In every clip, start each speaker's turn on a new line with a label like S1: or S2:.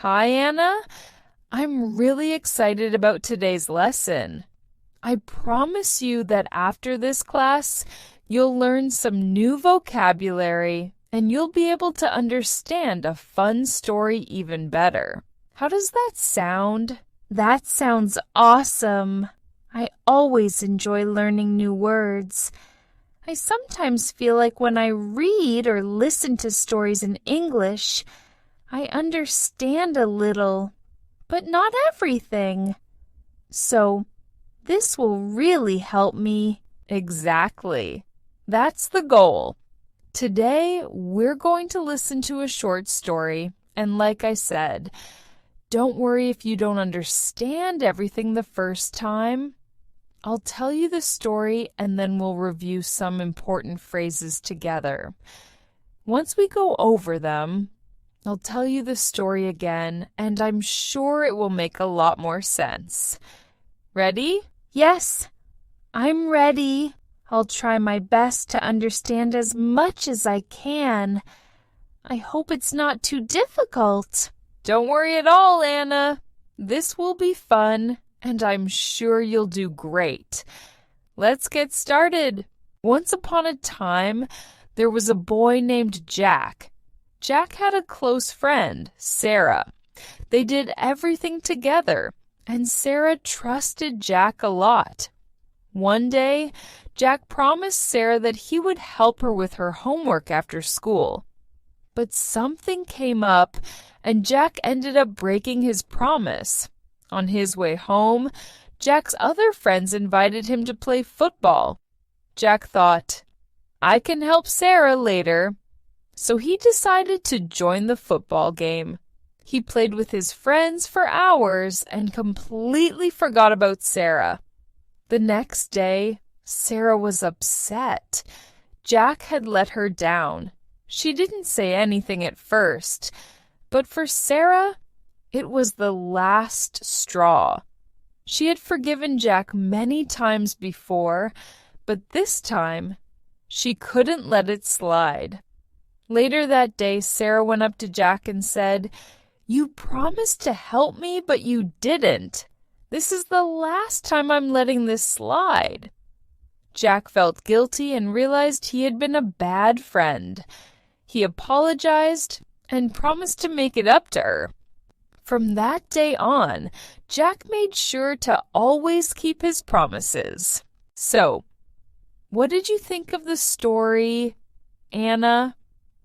S1: Hi, Anna. I'm really excited about today's lesson. I promise you that after this class, you'll learn some new vocabulary and you'll be able to understand a fun story even better. How does that sound?
S2: That sounds awesome. I always enjoy learning new words. I sometimes feel like when I read or listen to stories in English, I understand a little, but not everything. So, this will really help me.
S1: Exactly. That's the goal. Today, we're going to listen to a short story, and like I said, don't worry if you don't understand everything the first time. I'll tell you the story and then we'll review some important phrases together. Once we go over them, I'll tell you the story again, and I'm sure it will make a lot more sense. Ready?
S2: Yes, I'm ready. I'll try my best to understand as much as I can. I hope it's not too difficult.
S1: Don't worry at all, Anna. This will be fun, and I'm sure you'll do great. Let's get started. Once upon a time, there was a boy named Jack. Jack had a close friend, Sarah. They did everything together, and Sarah trusted Jack a lot. One day, Jack promised Sarah that he would help her with her homework after school. But something came up, and Jack ended up breaking his promise. On his way home, Jack's other friends invited him to play football. Jack thought, I can help Sarah later. So he decided to join the football game. He played with his friends for hours and completely forgot about Sarah. The next day, Sarah was upset. Jack had let her down. She didn't say anything at first, but for Sarah, it was the last straw. She had forgiven Jack many times before, but this time, she couldn't let it slide. Later that day, Sarah went up to Jack and said, You promised to help me, but you didn't. This is the last time I'm letting this slide. Jack felt guilty and realized he had been a bad friend. He apologized and promised to make it up to her. From that day on, Jack made sure to always keep his promises. So, what did you think of the story, Anna?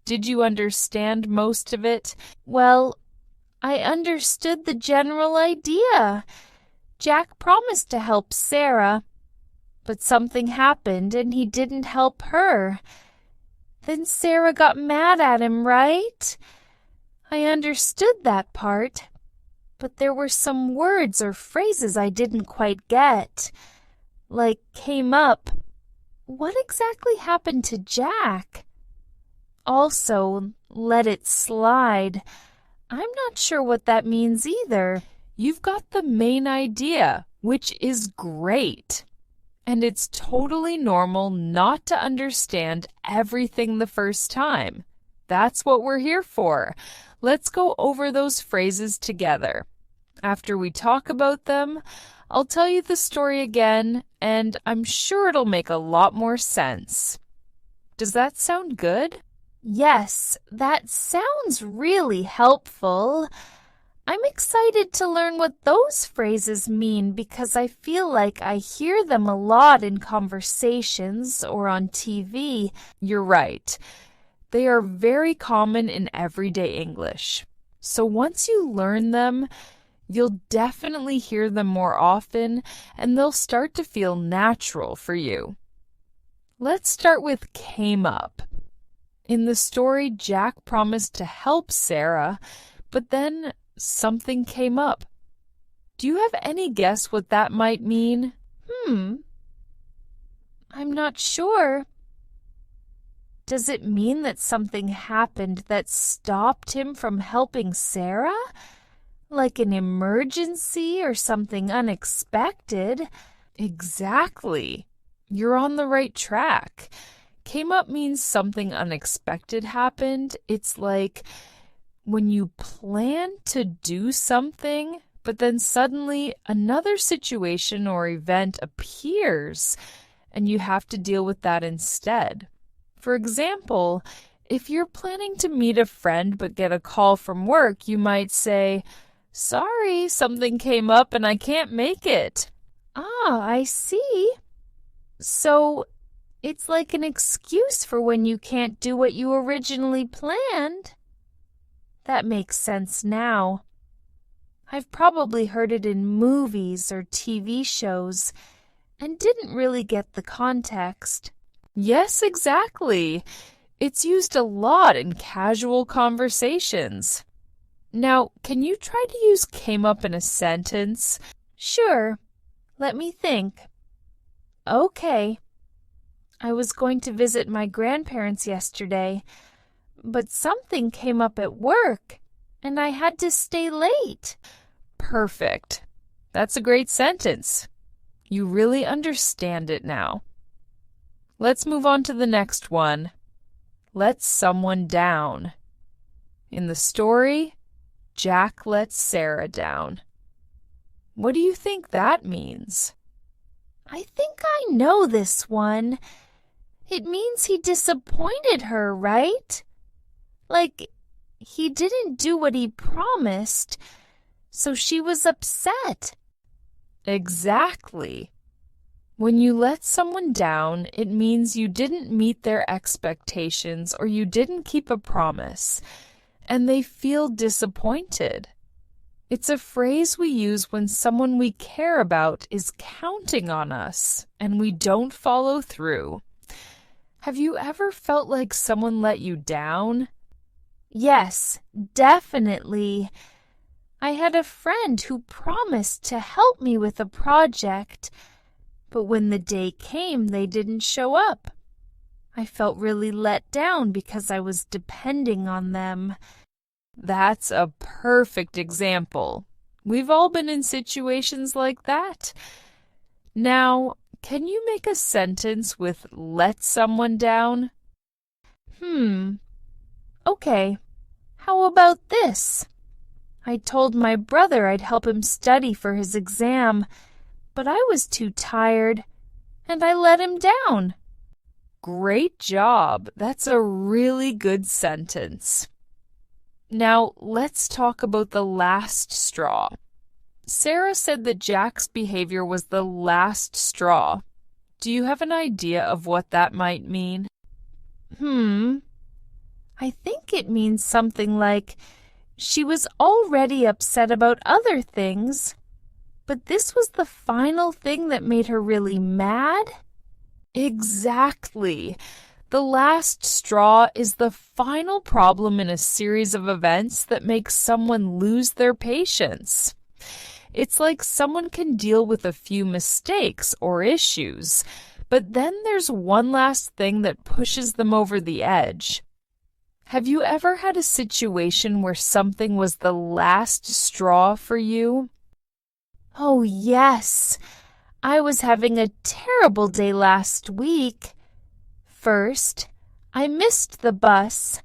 S1: Did you understand most of it?
S2: Well, I understood the general idea. Jack promised to help Sarah, but something happened and he didn't help her. Then Sarah got mad at him, right? I understood that part, but there were some words or phrases I didn't quite get. Like came up. What exactly happened to Jack? Also, let it slide. I'm not sure what that means either.
S1: You've got the main idea, which is great. And it's totally normal not to understand everything the first time. That's what we're here for. Let's go over those phrases together. After we talk about them, I'll tell you the story again, and I'm sure it'll make a lot more sense. Does that sound good?
S2: Yes, that sounds really helpful. I'm excited to learn what those phrases mean because I feel like I hear them a lot in conversations or on TV.
S1: You're right. They are very common in everyday English. So once you learn them, you'll definitely hear them more often and they'll start to feel natural for you. Let's start with came up. In the story, Jack promised to help Sarah, but then something came up. Do you have any guess what that might mean?
S2: I'm not sure. Does it mean that something happened that stopped him from helping Sarah? Like an emergency or something unexpected?
S1: Exactly. You're on the right track. Came up means something unexpected happened. It's like when you plan to do something, but then suddenly another situation or event appears and you have to deal with that instead. For example, if you're planning to meet a friend but get a call from work, you might say, "Sorry, something came up and I can't make it."
S2: Ah, I see. So it's like an excuse for when you can't do what you originally planned. That makes sense now. I've probably heard it in movies or TV shows and didn't really get the context.
S1: Yes, exactly. It's used a lot in casual conversations. Now, can you try to use came up in a sentence?
S2: Sure. Let me think. Okay. I was going to visit my grandparents yesterday, but something came up at work, and I had to stay late.
S1: Perfect. That's a great sentence. You really understand it now. Let's move on to the next one. Let someone down. In the story, Jack lets Sarah down. What do you think that means?
S2: I think I know this one. It means he disappointed her, right? Like, he didn't do what he promised, so she was upset.
S1: Exactly. When you let someone down, it means you didn't meet their expectations or you didn't keep a promise, and they feel disappointed. It's a phrase we use when someone we care about is counting on us and we don't follow through. Have you ever felt like someone let you down?
S2: Yes, definitely. I had a friend who promised to help me with a project, but when the day came, they didn't show up. I felt really let down because I was depending on them.
S1: That's a perfect example. We've all been in situations like that. Now, can you make a sentence with let someone down?
S2: Okay. How about this? I told my brother I'd help him study for his exam, but I was too tired, and I let him down.
S1: Great job. That's a really good sentence. Now, let's talk about the last straw. Sarah said that Jack's behavior was the last straw. Do you have an idea of what that might mean?
S2: I think it means something like she was already upset about other things, but this was the final thing that made her really mad?
S1: Exactly. The last straw is the final problem in a series of events that makes someone lose their patience. It's like someone can deal with a few mistakes or issues, but then there's one last thing that pushes them over the edge. Have you ever had a situation where something was the last straw for you?
S2: Oh, yes. I was having a terrible day last week. First, I missed the bus.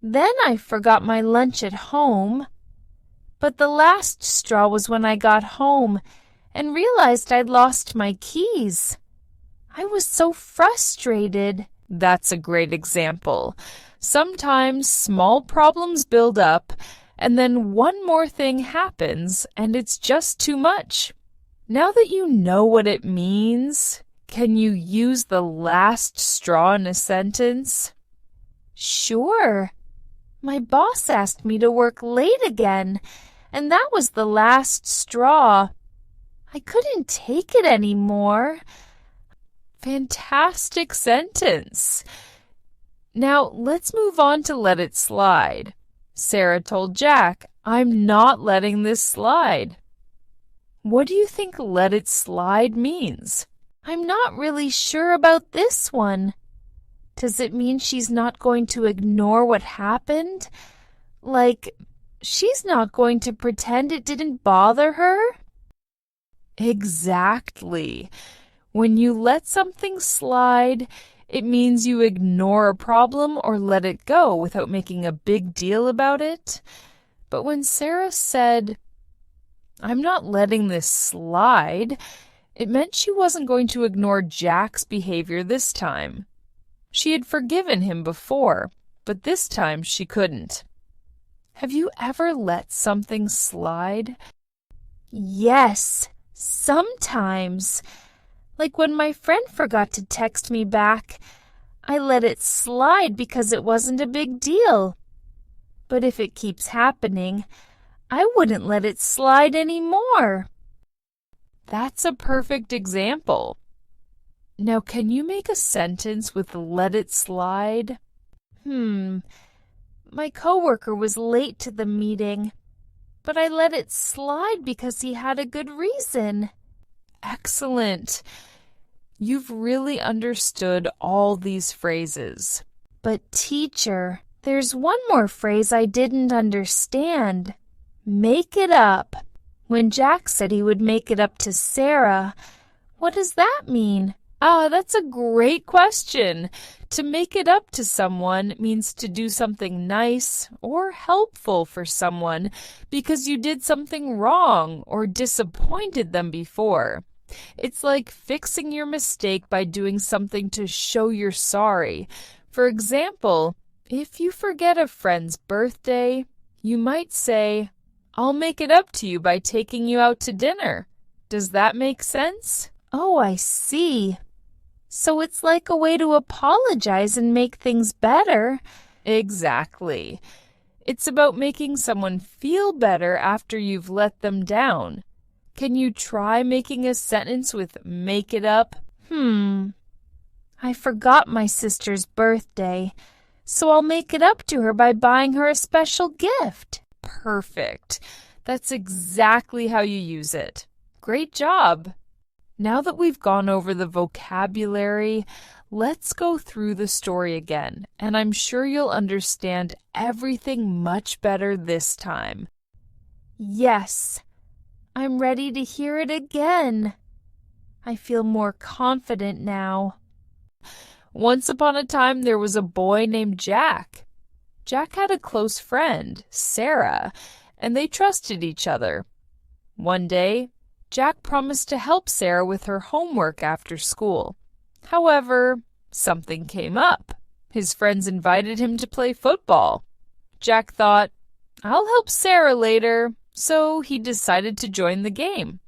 S2: Then I forgot my lunch at home. But the last straw was when I got home and realized I'd lost my keys. I was so frustrated.
S1: That's a great example. Sometimes small problems build up, and then one more thing happens, and it's just too much. Now that you know what it means, can you use the last straw in a sentence?
S2: Sure. My boss asked me to work late again, and that was the last straw. I couldn't take it anymore.
S1: Fantastic sentence. Now let's move on to let it slide. Sarah told Jack, "I'm not letting this slide." What do you think let it slide means?
S2: I'm not really sure about this one. Does it mean she's not going to ignore what happened? Like, she's not going to pretend it didn't bother her?
S1: Exactly. When you let something slide, it means you ignore a problem or let it go without making a big deal about it. But when Sarah said, "I'm not letting this slide," it meant she wasn't going to ignore Jack's behavior this time. She had forgiven him before, but this time she couldn't. Have you ever let something slide?
S2: Yes, sometimes. Like when my friend forgot to text me back, I let it slide because it wasn't a big deal. But if it keeps happening, I wouldn't let it slide anymore.
S1: That's a perfect example. Now, can you make a sentence with "let it slide"?
S2: My coworker was late to the meeting, but I let it slide because he had a good reason.
S1: Excellent. You've really understood all these phrases.
S2: But teacher, there's one more phrase I didn't understand. Make it up. When Jack said he would make it up to Sarah, what does that mean?
S1: That's a great question. To make it up to someone means to do something nice or helpful for someone because you did something wrong or disappointed them before. It's like fixing your mistake by doing something to show you're sorry. For example, if you forget a friend's birthday, you might say, "I'll make it up to you by taking you out to dinner." Does that make sense?
S2: Oh, I see. So it's like a way to apologize and make things better.
S1: Exactly. It's about making someone feel better after you've let them down. Can you try making a sentence with "make it up"?
S2: I forgot my sister's birthday, so I'll make it up to her by buying her a special gift.
S1: Perfect. That's exactly how you use it. Great job. Now that we've gone over the vocabulary, let's go through the story again, and I'm sure you'll understand everything much better this time.
S2: Yes, I'm ready to hear it again. I feel more confident now.
S1: Once upon a time, there was a boy named Jack. Jack had a close friend, Sarah, and they trusted each other. One day, Jack promised to help Sarah with her homework after school. However, something came up. His friends invited him to play football. Jack thought, "I'll help Sarah later," so he decided to join the game.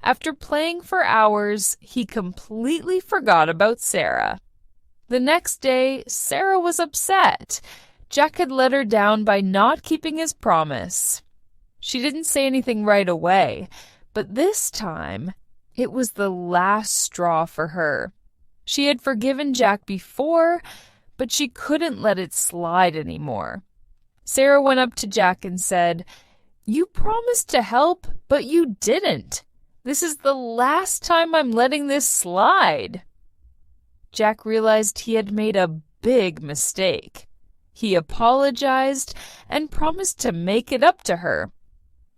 S1: After playing for hours, he completely forgot about Sarah. The next day, Sarah was upset. Jack had let her down by not keeping his promise. She didn't say anything right away, but this time, it was the last straw for her. She had forgiven Jack before, but she couldn't let it slide anymore. Sarah went up to Jack and said, "You promised to help, but you didn't. This is the last time I'm letting this slide." Jack realized he had made a big mistake. He apologized and promised to make it up to her.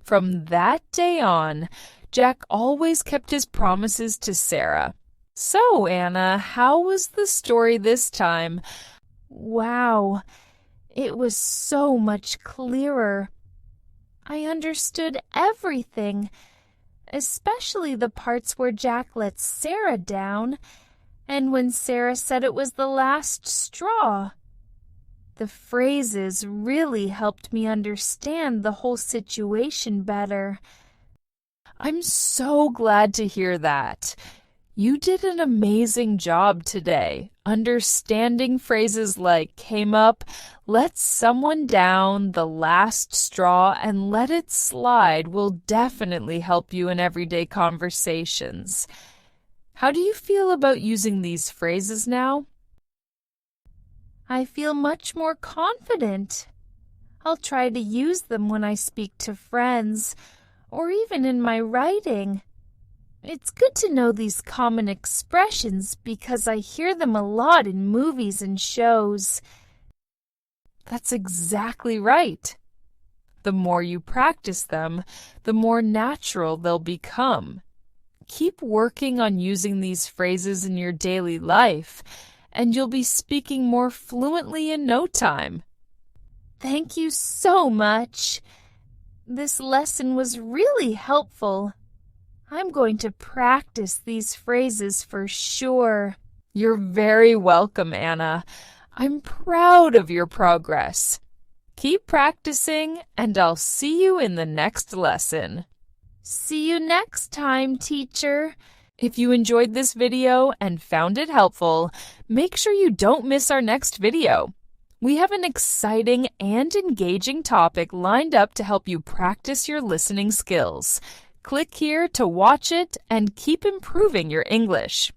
S1: From that day on, Jack always kept his promises to Sarah. So, Anna, how was the story this time?
S2: Wow, it was so much clearer. I understood everything, especially the parts where Jack let Sarah down, and when Sarah said it was the last straw. The phrases really helped me understand the whole situation better.
S1: I'm so glad to hear that. You did an amazing job today. Understanding phrases like "came up," "let someone down," "the last straw," and "let it slide" will definitely help you in everyday conversations. How do you feel about using these phrases now?
S2: I feel much more confident. I'll try to use them when I speak to friends, or even in my writing. It's good to know these common expressions because I hear them a lot in movies and shows.
S1: That's exactly right. The more you practice them, the more natural they'll become. Keep working on using these phrases in your daily life, and you'll be speaking more fluently in no time.
S2: Thank you so much. This lesson was really helpful. I'm going to practice these phrases for sure.
S1: You're very welcome, Anna. I'm proud of your progress. Keep practicing, and I'll see you in the next lesson.
S2: See you next time, teacher.
S1: If you enjoyed this video and found it helpful, make sure you don't miss our next video. We have an exciting and engaging topic lined up to help you practice your listening skills. Click here to watch it and keep improving your English.